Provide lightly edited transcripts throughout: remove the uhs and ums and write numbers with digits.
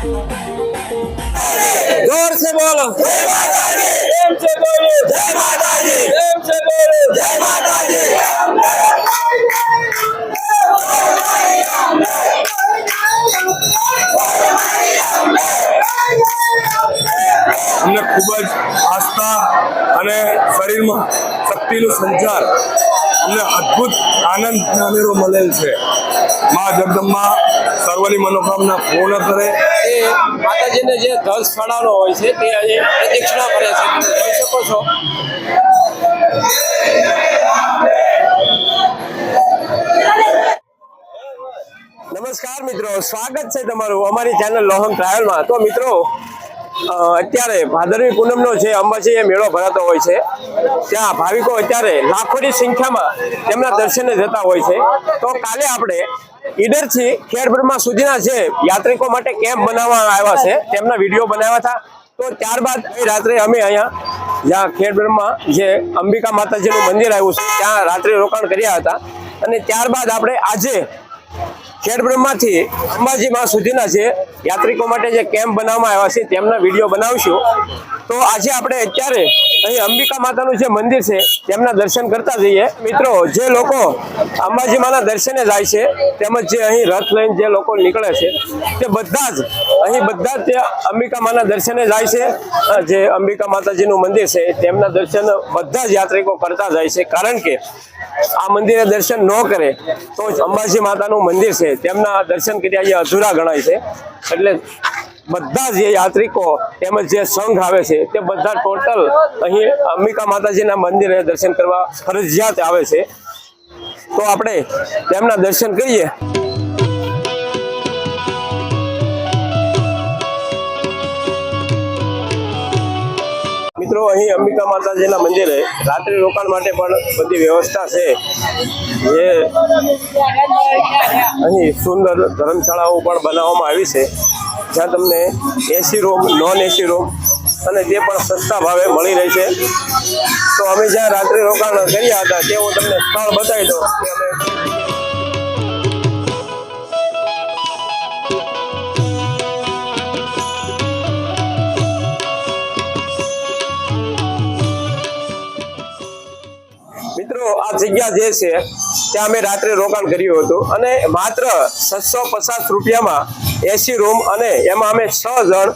जोर से बोलो जय माता दी। प्रेम से बोलो जय माता दी। प्रेम से बोलो जय माता दी। અમને ખૂબ જ આસ્થા અને શરીરમાં શક્તિનો સંચાર અમને અદ્ભુત આનંદ અનેરો મળેલ છે। મા જગદંબા સર્વની મનોકામના પૂર્ણ કરે। એ માતાજીને જે ધ્વજ ફળાનો હોય છે તે આજે પ્રદક્ષિણા કરે છે, તમે જોઈ શકો છો। નમસ્કાર મિત્રો, સ્વાગત છે તમારું અમારી ચેનલ લોહમ ટ્રાવેલમાં। તો મિત્રો અત્યારે ભાદરવી પૂનમનો જે અંબાજી મેળો ભરાતો હોય છે, ત્યાં ભાવિકો અત્યારે લાખોની સંખ્યામાં તેમના દર્શને જતા હોય છે। તો કાલે આપણે ઈડરથી ખેડબ્રહ્મા સુધીના જે યાત્રિકો માટે કેમ્પ બનાવવામાં આવ્યા છે તેમના વિડીયો બનાવ્યા હતા। તો ત્યારબાદ રાત્રે અમે અહીંયા જ્યાં ખેડબ્રહ્મા જે અંબિકા માતાજીનું મંદિર આવ્યું છે ત્યાં રાત્રે રોકાણ કર્યા હતા, અને ત્યારબાદ આપણે આજે ખેડબ્રહ્માથી અંબાજીમાં સુધીના જે યાત્રિકો માટે જે કેમ્પ બનાવવામાં આવ્યા છે તેમના વિડીયો બનાવશું। તો આજે આપણે અત્યારે અહીં અંબિકા માતાનું જે મંદિર છે તેમના દર્શન કરતા જઈએ। મિત્રો, જે લોકો અંબાજીમાના દર્શને જાય છે તેમજ જે અહીં રથ લઈને જે લોકો નીકળે છે તે બધા જ અહીં બધા જ અંબિકા માના દર્શને જાય છે। જે અંબિકા માતાજીનું મંદિર છે તેમના દર્શન બધા જ યાત્રિકો કરતા જાય છે, કારણ કે આ મંદિરે દર્શન ન કરે તો અંબાજી માતાનું મંદિર છે તેમના દર્શન કર્યા એ અધૂરા ગણાય છે। એટલે બધા જ યાત્રિકો તેમજ જે સંઘ આવે છે તે બધા ટોટલ અહીં અંબિકા માતાજીના મંદિરે દર્શન કરવા ફરજિયાત આવે છે। તો આપણે તેમના દર્શન કરીએ। મિત્રો, અહીં અંબિકા માતાજીના મંદિરે રાત્રિ રોકાણ માટે પણ બધી વ્યવસ્થા છે। જે અહીં સુંદર ધર્મશાળાઓ પણ બનાવવામાં આવી છે, જ્યાં તમને AC room, non AC room અને તે પણ સસ્તા ભાવે મળી રહે છે। તો અમે જ્યાં રાત્રિ રોકાણ કર્યા હતા તે હું તમને સ્થળ બતાવી દઉં કે અમે મિત્રો આ જગ્યા જે છે ત્યાં અમે રાત્રે રોકાણ કર્યું હતું, અને માત્ર 650 રૂપિયામાં એસી રૂમ, અને એમાં અમે 6 જણ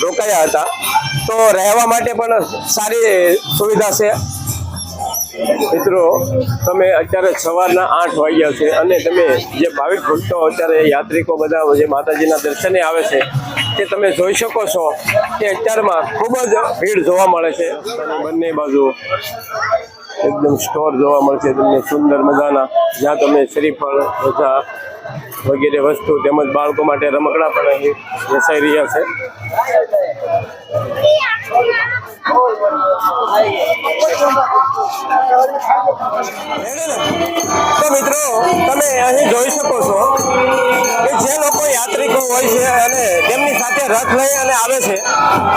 રોકાયા હતા। તો રહેવા માટે પણ સારી સુવિધા છે। મિત્રો, તમે અત્યારે સવારના 8 વાગ્યા છે અને તમે જે ભાવિક ભક્તો અત્યારે યાત્રિકો બધા જે માતાજીના દર્શને આવે છે તે તમે જોઈ શકો છો કે અત્યારમાં ખૂબ જ ભીડ જોવા મળે છે। બંને બાજુ એકદમ સ્ટોર જોવા મળશે તમને સુંદર મજાના, જ્યાં તમે શ્રીફળ, ધજા વગેરે વસ્તુ તેમજ બાળકો માટે રમકડા પણ અહીં વેચાઈ રહ્યા છે। તો મિત્રો, તમે અહીં જોઈ શકો છો કે જે લોકો યાત્રિકો હોય છે અને તેમની સાથે રથ લઈ અને આવે છે,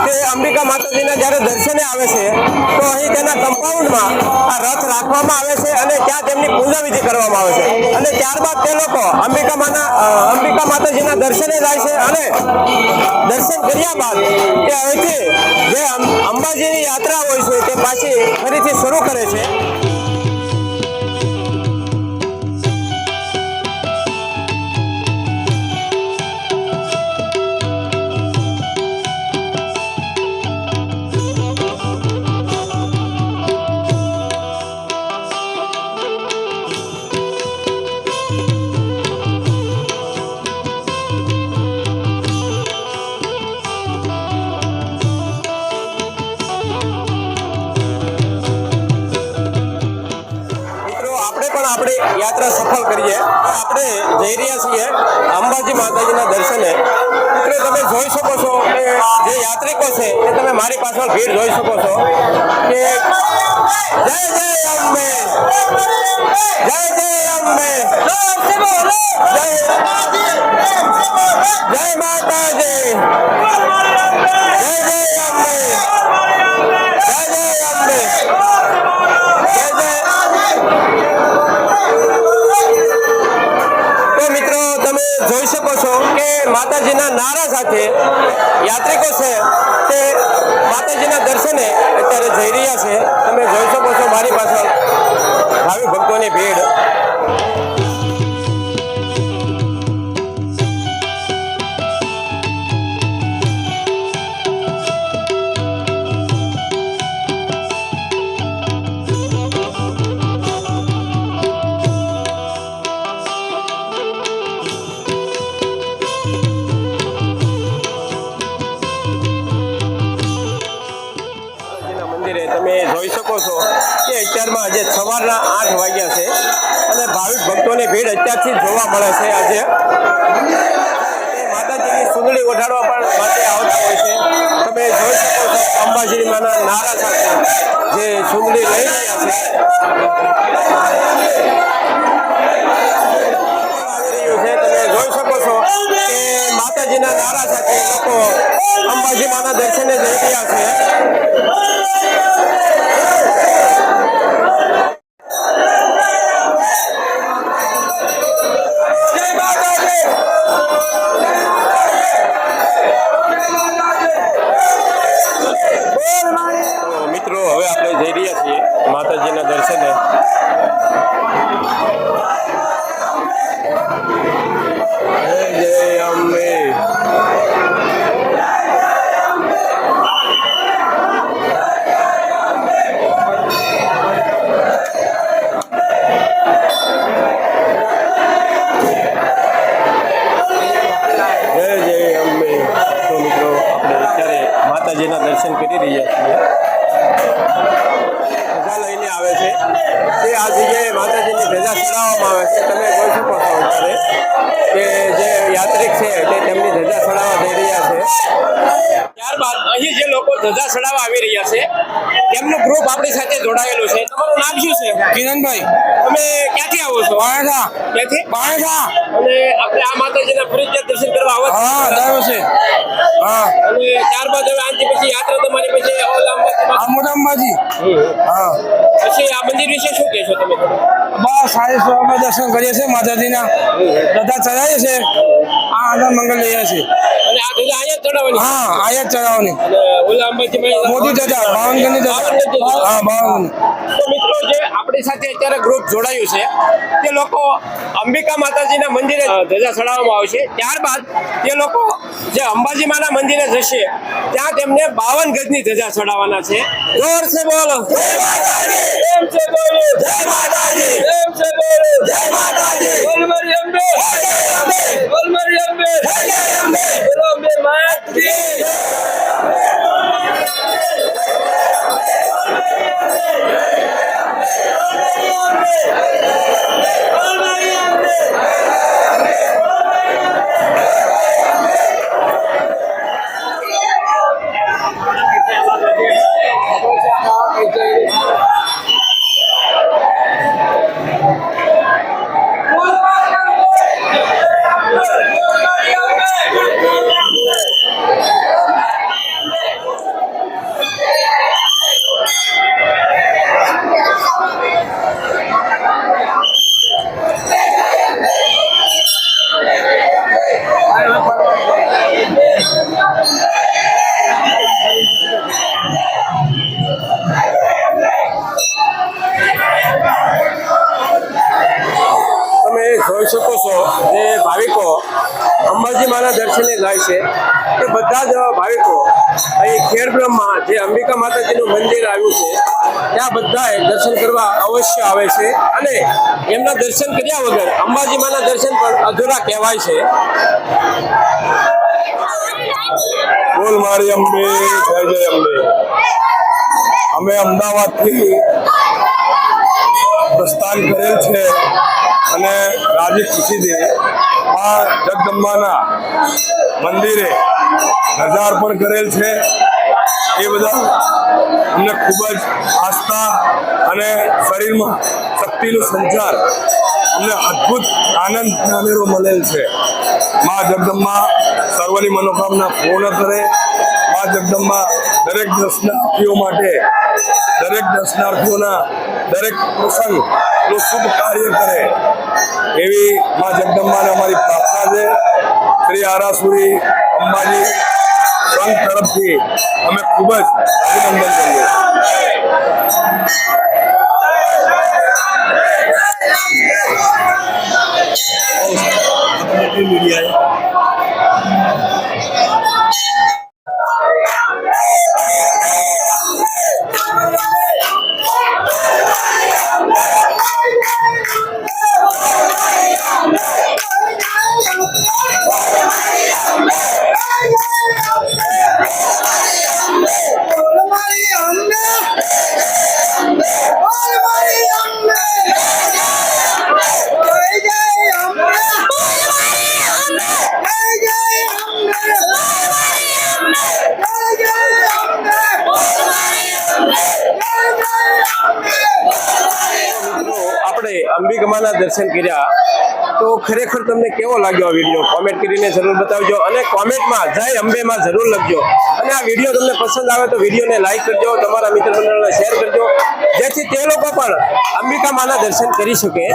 તે અંબિકા માતાજીના જ્યારે દર્શને આવે છે તો અહીં તેના કમ્પાઉન્ડમાં આ રથ રાખવામાં આવે છે અને ત્યાં તેમની પૂજા વિધિ કરવામાં આવે છે, અને ત્યારબાદ તે લોકો અંબિકા માતાજીના દર્શને જાય છે, અને દર્શન કર્યા બાદ તે અહીંથી જે અંબાજીની યાત્રા હોય છે તે પાછી ફરીથી શરૂ કરે છે। આપણી યાત્રા સફળ કરીએ। આપણે જઈ રહ્યા છીએ અંબાજી માતાજીના દર્શને। મિત્રો, તમે જોઈ શકો છો કે જે યાત્રિકો છે એ તમે મારી પાછળ ભીડ જોઈ શકો છો કે જય જય અંબે, જય જય અંબે, જય માતાજી, જય જય અંબે, જય જય અંબે, જય જય। તો મિત્રો, તમે જોઈ શકો છો કે માતાજીના નારા સાથે યાત્રિકો છે તે માતાજીના દર્શને અત્યારે જઈ રહ્યા છે. તમે જોઈ શકો છો મારી પાછળ ભાવિક ભક્તોની ભીડ. મંદિરે તમે જોઈ શકો છો કે અત્યારમાં આજે સવારના 8 વાગ્યા છે અને ભાવિક ભક્તોની ભીડ અત્યારથી જ જોવા મળે છે. આજે માતાજીની સુંદડી ઓઢાડવા પણ માટે આવતા હોય છે. તમે જોઈ શકો છો અંબાજી માના નારા સાથે જે સુંદડી લઈ રહ્યા છે. તમે જોઈ શકો છો કે માતાજીના નારા સાથે લોકો અંબાજી માના દર્શને જઈ રહ્યા છે. તો મિત્રો હવે આપણે જઈ રહ્યા છીએ માતાજીના દર્શને. જય અંબે. જય અંબે. તો મિત્રો આપણે અત્યારે માતાજીના દર્શન કરી રહ્યા છીએ. ધજા લઈને આવે છે તે આ જગ્યાએ માતાજીની ધજા ચડાવવામાં આવે છે. તમે જોઈ શકો છો અત્યારે કે જે યાત્રિક છે તે તેમની ધજા ચડાવવા જઈ રહ્યા છે. ત્યારબાદ અહીં જે લોકો ધજા ચડાવવા આવી રહ્યા છે તેમનું ગ્રુપ આપણી સાથે જોડાયેલું છે. તમારું નામ શું છે? કિરણભાઈ, તમે ક્યાંથી આવો છો? પાણેઠા. ક્યાંથી? પાણેઠા. અને આપણે આ માતાજીના ફરજિયાત દર્શન કરવા આવો છો? હા, દર વર્ષે. હા, અને ત્યારબાદ હવે આનાથી પછી યાત્રા તમારી પછી આ મોટા અંબાજી. હા, પછી આ મંદિર વિશે શું કહેશો તમે? બસ સારી અમે દર્શન કરીએ છીએ માતાજીના. બધા ચડાવીએ છીએ. આ આનંદ મંગલ લઈએ છીએ. અને આ ધજા અહીંયા જ ચડાવવાની? હા, આયા જ ચડાવવાની. અને ઓલા અંબાજીમાં મોટી ધજા, ભાવનગરની ધજા. હા, ભાવનગરની. તો મિત્રો જે આપણી સાથે અત્યારે ગ્રુપ જોડાયું છે તે લોકો અંબિકા માતાજીના મંદિરે ધજા ચડાવવામાં આવશે. ત્યારબાદ તે લોકો જે અંબાજી માના મંદિરે જશે ત્યાં તેમને 52 ગજની ધજા ચડાવવાના છે. જોર સે બોલો જય માતાજી. એમ છે બોલો જય માતાજી. એમ છે બોલો જય માતાજી. બોલ મારી અંબે જય અંબે. બોલ મારી અંબે જય અંબે. બોલો અંબે માતજી. જોઈ શકો છો જે ભાવિકો અંબાજી માના દર્શને જાય છે એ બધા જ ભાવિકો અહીં ખેડ બ્રહ્મા જે અંબિકા માતાજીનું મંદિર આવ્યું છે ત્યાં બધાએ દર્શન કરવા અવશ્ય આવે છે અને એમના દર્શન કર્યા વગર અંબાજી માના દર્શન પણ અધૂરા કહેવાય છે. બોલ મારી અંબે જય જય અંબે. અમે અમદાવાદથી પ્રસ્થાન કરેલ છે અને રાજી ખુશીથી આ જગદંબાના મંદિરે ધજા અર્પણ કરેલ છે. એ બધા અમને ખૂબ જ આસ્થા અને શરીરમાં શક્તિનો સંચાર અમને અદ્ભુત આનંદ અનેરો મળેલ છે. મા જગદંબા સર્વની મનોકામના પૂર્ણ કરે. મા જગદંબા દરેક દર્શનાર્થીઓ માટે દરેક દર્શનાર્થીઓના દરેક પ્રસંગનું શુભ કાર્ય કરે એવી મા જગદંબાને અમારી પ્રાર્થના છે. શ્રી આરાસુરી અંબાજી સંઘ તરફથી અમે ખૂબ જ અભિનંદન કરીએ. આપણે અંબિકામાના દર્શન કર્યા તો ખરેખર તમને કેવો લાગ્યો આ વિડીયો કોમેન્ટ કરીને જરૂર બતાવજો અને કોમેન્ટમાં જય અંબેમાં જરૂર લખજો અને આ વિડીયો તમને પસંદ આવે તો વિડીયોને લાઈક કરજો, તમારા મિત્ર મંડળને શેર કરજો જેથી તે લોકો પણ અંબિકામાના દર્શન કરી શકે.